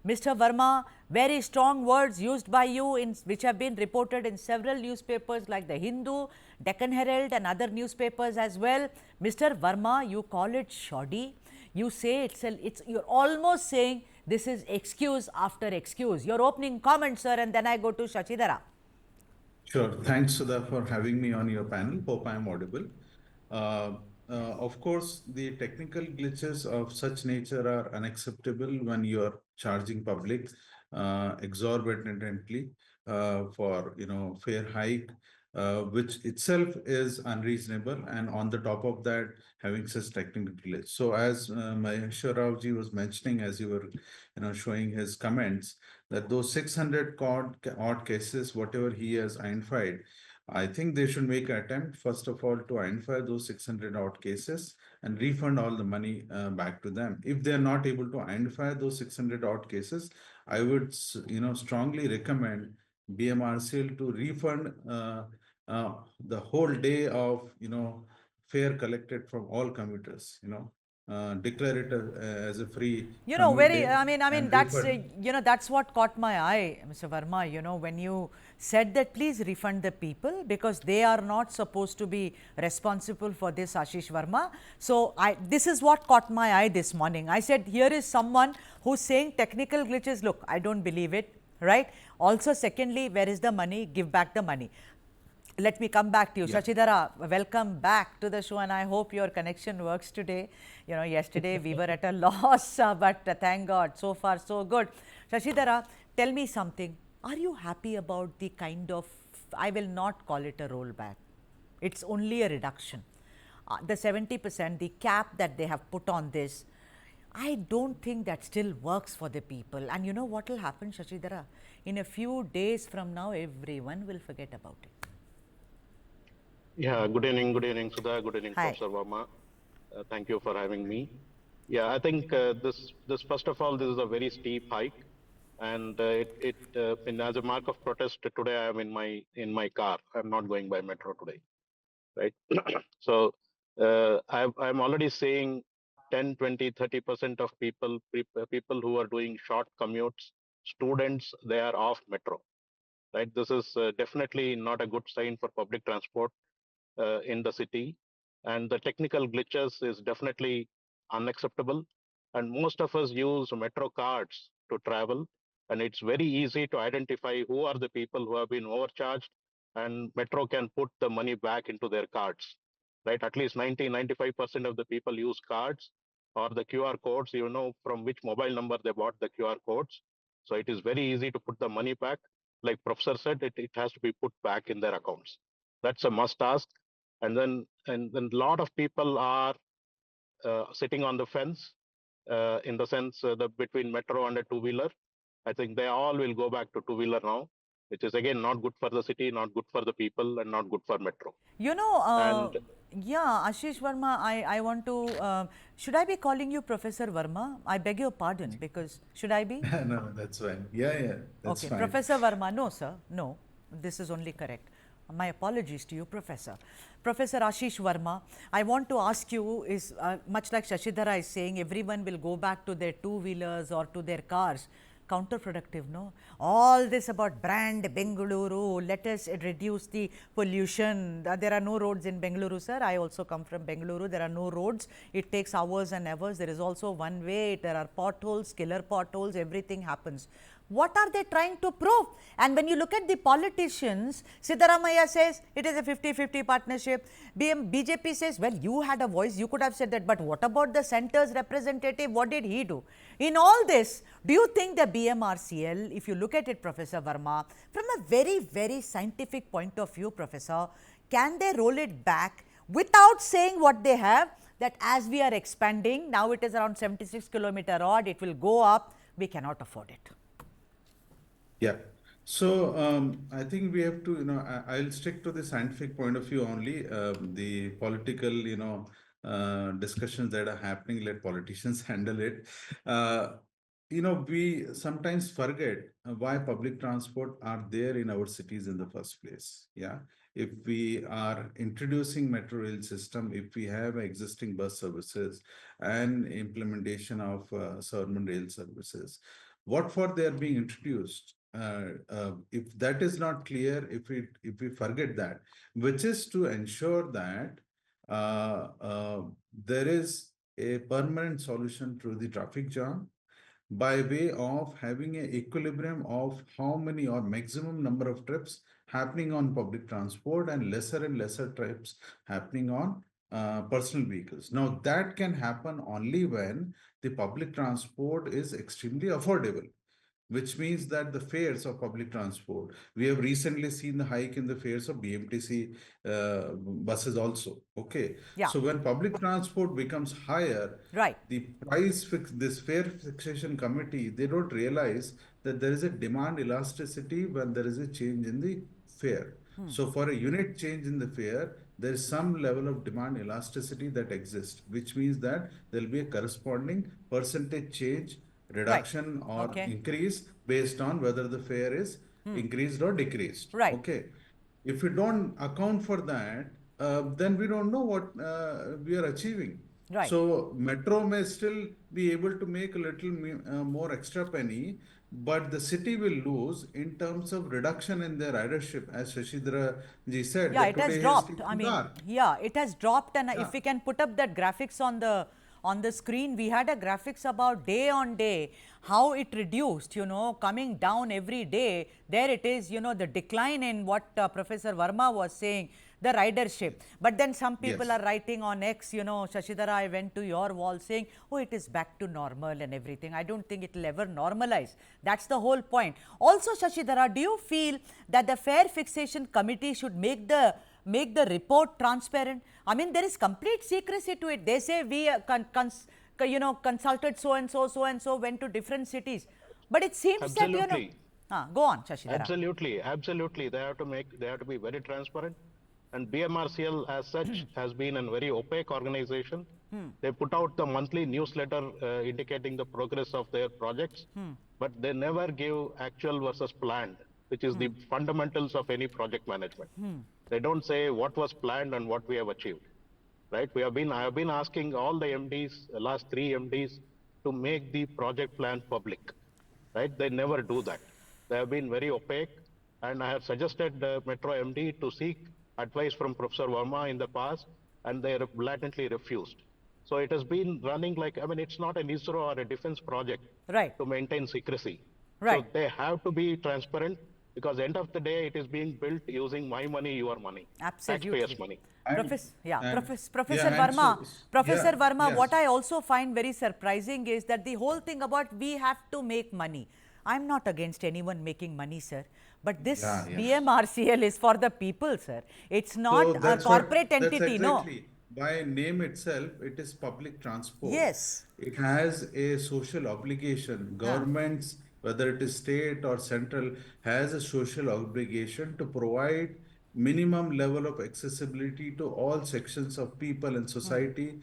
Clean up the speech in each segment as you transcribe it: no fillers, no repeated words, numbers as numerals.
Mr. Verma, very strong words used by you which have been reported in several newspapers like the Hindu, Deccan Herald and other newspapers as well. Mr. Verma, you call it shoddy. You say you're almost saying this is excuse after excuse. Your opening comment, sir, and then I go to Shashidhara. Sure. Thanks, Sudha, for having me on your panel. Hope I'm audible. Uh, of course, the technical glitches of such nature are unacceptable when you are charging public exorbitantly for fare hike, which itself is unreasonable, and on the top of that, having such technical glitch. So, as Maheshwar Rao ji was mentioning, as you were showing his comments, that those 600 odd cases, whatever he has identified, I think they should make an attempt, first of all, to identify those 600 odd cases and refund all the money back to them. If they are not able to identify those 600 odd cases, I would, strongly recommend BMRCL to refund the whole day of, fare collected from all commuters, declare it as a free You know, commute very, day I mean, and that's, refund. that's what caught my eye, Mr. Verma, when you said that please refund the people because they are not supposed to be responsible for this, Ashish Verma. So, this is what caught my eye this morning. I said, here is someone who's saying technical glitches. Look, I don't believe it, right? Also, secondly, where is the money? Give back the money. Let me come back to you. Yeah. Shashidhara, welcome back to the show and I hope your connection works today. Yesterday we were at a loss, but thank God, so far so good. Shashidhara, tell me something. Are you happy about the kind of, I will not call it a rollback. It's only a reduction. The 70%, the cap that they have put on this, I don't think that still works for the people. And you know what will happen, Shashidhara? In a few days from now, everyone will forget about it. Yeah, good evening, Sudha. Good evening, Hi. Professor Verma. Thank you for having me. Yeah, I think this first of all, this is a very steep hike, and and as a mark of protest today, I am in my car. I'm not going by metro today, right? So I'm already saying 10, 20, 30% of people who are doing short commutes, students, they are off metro, right? This is definitely not a good sign for public transport in the city, and the technical glitches is definitely unacceptable. And most of us use metro cards to travel, and it's very easy to identify who are the people who have been overcharged, and metro can put the money back into their cards, right? At least 90-95% of the people use cards or the QR codes, from which mobile number they bought the QR codes. So it is very easy to put the money back. Like Professor said, it has to be put back in their accounts. That's a must ask. And then a lot of people are sitting on the fence, in the sense the between metro and a two-wheeler. I think they all will go back to two-wheeler now, which is again not good for the city, not good for the people, and not good for metro. You know, And yeah, Ashish Verma, I want to, should I be calling you Professor Verma? I beg your pardon because, should I be? No, that's fine. Yeah, yeah, that's Okay, fine. Professor Verma, no sir, no, this is only correct. My apologies to you, Professor. Professor Ashish Verma, I want to ask you is, much like Shashidhara is saying, everyone will go back to their two-wheelers or to their cars. Counterproductive, no? All this about brand Bengaluru, let us reduce the pollution. There are no roads in Bengaluru, sir. I also come from Bengaluru. There are no roads. It takes hours and hours. There is also one way. There are potholes, killer potholes, everything happens. What are they trying to prove? And when you look at the politicians, Siddaramaiah says it is a 50-50 partnership. BJP says, well, you had a voice, you could have said that, but what about the centre's representative? What did he do? In all this, do you think the BMRCL, if you look at it, Professor Verma, from a very, very scientific point of view, Professor, can they roll it back without saying what they have, that as we are expanding, now it is around 76 kilometer odd, it will go up, we cannot afford it. Yeah. So I think we have to, I'll stick to the scientific point of view only. The political, discussions that are happening, let politicians handle it. We sometimes forget why public transport are there in our cities in the first place. Yeah. If we are introducing metro rail system, if we have existing bus services and implementation of suburban rail services, what for they are being introduced. If that is not clear, if we forget that, which is to ensure that there is a permanent solution to the traffic jam by way of having an equilibrium of how many or maximum number of trips happening on public transport and lesser trips happening on personal vehicles. Now, that can happen only when the public transport is extremely affordable, which means that the fares of public transport, we have recently seen the hike in the fares of BMTC buses also. Okay. Yeah. So when public transport becomes higher, Right. the this fare fixation committee, they don't realize that there is a demand elasticity when there is a change in the fare. So for a unit change in the fare, there is some level of demand elasticity that exists, which means that there will be a corresponding percentage change, Right. reduction or Okay. increase based on whether the fare is increased or decreased. Right. Okay. If we don't account for that, then we don't know what we are achieving. Right. So metro may still be able to make a little more extra penny, but the city will lose in terms of reduction in their ridership. As Shashidhara ji said, Yeah, that it has today he has dropped. I taken mean, car. yeah, it has dropped. And Yeah. if we can put up that graphics on the screen, we had a graphics about day on day, how it reduced, coming down every day. There it is, the decline in what Professor Verma was saying, the ridership. But then some people Yes. are writing on X, Shashidhara, I went to your wall saying, oh, it is back to normal and everything. I don't think it will ever normalize. That's the whole point. Also, Shashidhara, do you feel that the Fare Fixation Committee should make the report transparent? I mean, there is complete secrecy to it. They say we consulted so and so went to different cities, but it seems that Absolutely. Go on, Shashidhara. Absolutely. They have to be very transparent. And BMRCL as such has been a very opaque organization. They put out the monthly newsletter indicating the progress of their projects, but they never give actual versus planned, which is the fundamentals of any project management. They don't say what was planned and what we have achieved. Right? I have been asking all the MDs, the last 3 MDs, to make the project plan public. Right? They never do that. They have been very opaque, and I have suggested the Metro MD to seek advice from Professor Verma in the past, and they blatantly refused. So it has been running like, I mean, it's not an ISRO or a defense project Right. to maintain secrecy. Right. So they have to be transparent, because end of the day, it is being built using my money, your money, Absolutely. taxpayers' money. Professor And Verma, Professor yeah, Verma, yes. what I also find very surprising is that the whole thing about we have to make money. I'm not against anyone making money, sir. But this Yeah, yes. BMRCL is for the people, sir. It's not So a that's corporate that's entity, no. exactly. By name itself, it is public transport. Yes. It has a social obligation. Governments, whether it is state or central, has a social obligation to provide minimum level of accessibility to all sections of people in society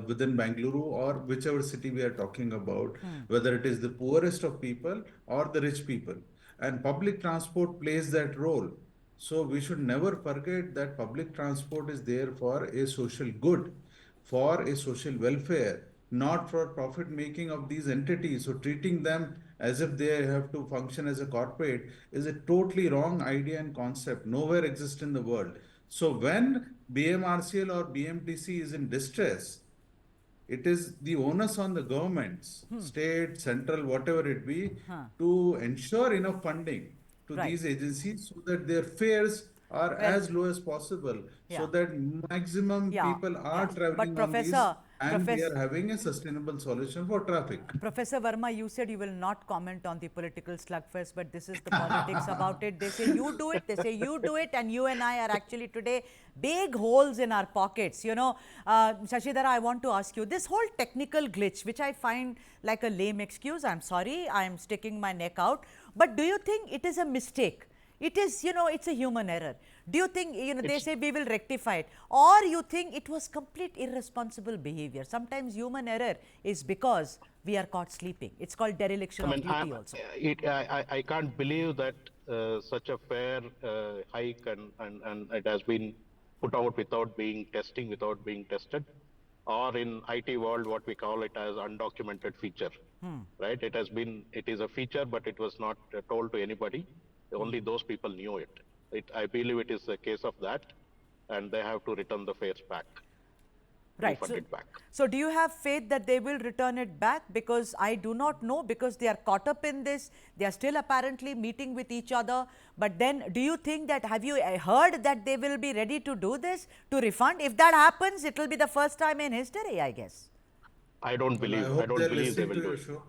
within Bengaluru or whichever city we are talking about, whether it is the poorest of people or the rich people. And public transport plays that role. So we should never forget that public transport is there for a social good, for a social welfare, not for profit making of these entities. So treating them as if they have to function as a corporate is a totally wrong idea and concept. Nowhere exists in the world. So when BMRCL or BMTC is in distress, it is the onus on the governments, state, central, whatever it be, to ensure enough funding to Right. these agencies so that their fares are Well, as low as possible, so yeah. that maximum Yeah, people are yeah. But traveling on these Professor, and we are having a sustainable solution for traffic. Professor Verma, you said you will not comment on the political slugfest, but this is the politics about it. They say you do it, they say you do it, and you and I are actually today big holes in our pockets. Shashidhara, I want to ask you, this whole technical glitch, which I find like a lame excuse, I'm sorry, I'm sticking my neck out, but do you think it is a mistake? It is, it's a human error. Do you think, they say we will rectify it, or you think it was complete irresponsible behavior? Sometimes human error is because we are caught sleeping. It's called dereliction of duty also. I can't believe that such a fair hike and it has been put out without being tested. or in IT world, what we call it as undocumented feature, right? It is a feature, but it was not told to anybody. Only those people knew it. I believe it is a case of that, and they have to return the fares back. Right. Refund it back. So do you have faith that they will return it back? Because I do not know, because they are caught up in this. They are still apparently meeting with each other. But then do you think that, have you heard that they will be ready to do this, to refund? If that happens, it will be the first time in history, I guess. I don't Well, believe. I I hope don't they're believe they listening will to do your it. show.